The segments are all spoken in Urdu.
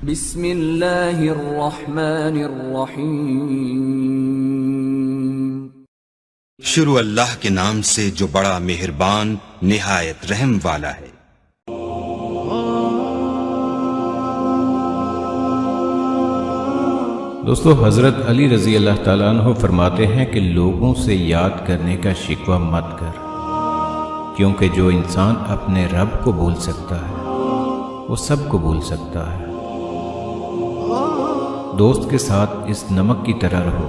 بسم اللہ الرحمن الرحیم۔ شروع اللہ کے نام سے جو بڑا مہربان نہایت رحم والا ہے۔ دوستو، حضرت علی رضی اللہ تعالیٰ عنہ فرماتے ہیں کہ لوگوں سے یاد کرنے کا شکوہ مت کر، کیونکہ جو انسان اپنے رب کو بھول سکتا ہے وہ سب کو بھول سکتا ہے۔ دوست کے ساتھ اس نمک کی طرح رہو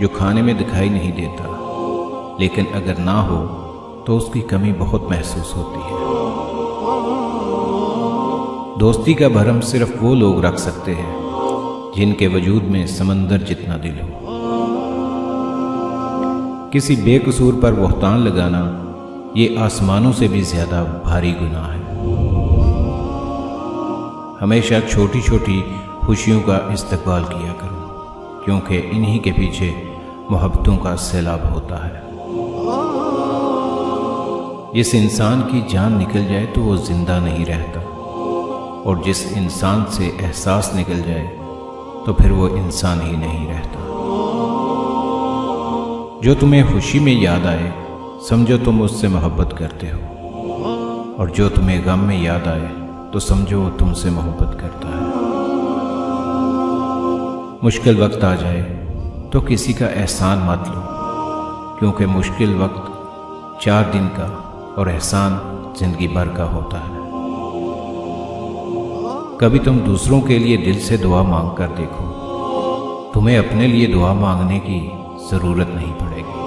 جو کھانے میں دکھائی نہیں دیتا، لیکن اگر نہ ہو تو اس کی کمی بہت محسوس ہوتی ہے۔ دوستی کا بھرم صرف وہ لوگ رکھ سکتے ہیں جن کے وجود میں سمندر جتنا دل ہو۔ کسی بے قصور پر بہتان لگانا یہ آسمانوں سے بھی زیادہ بھاری گناہ ہے۔ ہمیشہ چھوٹی چھوٹی خوشیوں کا استقبال کیا کرو، کیونکہ انہی کے پیچھے محبتوں کا سیلاب ہوتا ہے۔ جس انسان کی جان نکل جائے تو وہ زندہ نہیں رہتا، اور جس انسان سے احساس نکل جائے تو پھر وہ انسان ہی نہیں رہتا۔ جو تمہیں خوشی میں یاد آئے سمجھو تم اس سے محبت کرتے ہو، اور جو تمہیں غم میں یاد آئے تو سمجھو وہ تم سے محبت کرتا ہے۔ مشکل وقت آ جائے تو کسی کا احسان مت لو، کیونکہ مشکل وقت 4 دن کا اور احسان زندگی بھر کا ہوتا ہے۔ کبھی تم دوسروں کے لیے دل سے دعا مانگ کر دیکھو، تمہیں اپنے لیے دعا مانگنے کی ضرورت نہیں پڑے گی۔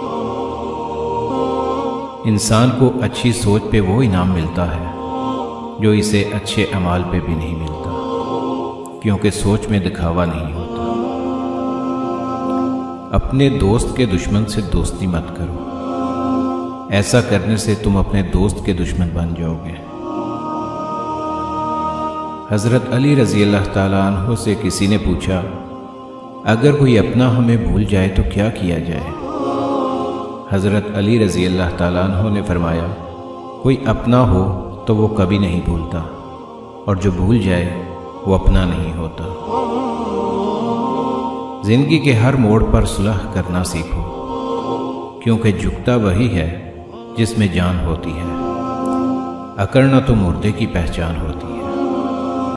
انسان کو اچھی سوچ پہ وہ انعام ملتا ہے جو اسے اچھے اعمال پہ بھی نہیں ملتا، کیونکہ سوچ میں دکھاوا نہیں ہوتا۔ اپنے دوست کے دشمن سے دوستی مت کرو، ایسا کرنے سے تم اپنے دوست کے دشمن بن جاؤ گے۔ حضرت علی رضی اللہ تعالیٰ عنہ سے کسی نے پوچھا، اگر کوئی اپنا ہمیں بھول جائے تو کیا کیا جائے؟ حضرت علی رضی اللہ تعالیٰ عنہ نے فرمایا، کوئی اپنا ہو تو وہ کبھی نہیں بھولتا، اور جو بھول جائے وہ اپنا نہیں ہوتا۔ زندگی کے ہر موڑ پر صلح کرنا سیکھو، کیونکہ جھکتا وہی ہے جس میں جان ہوتی ہے، اکڑنا تو مردے کی پہچان ہوتی ہے۔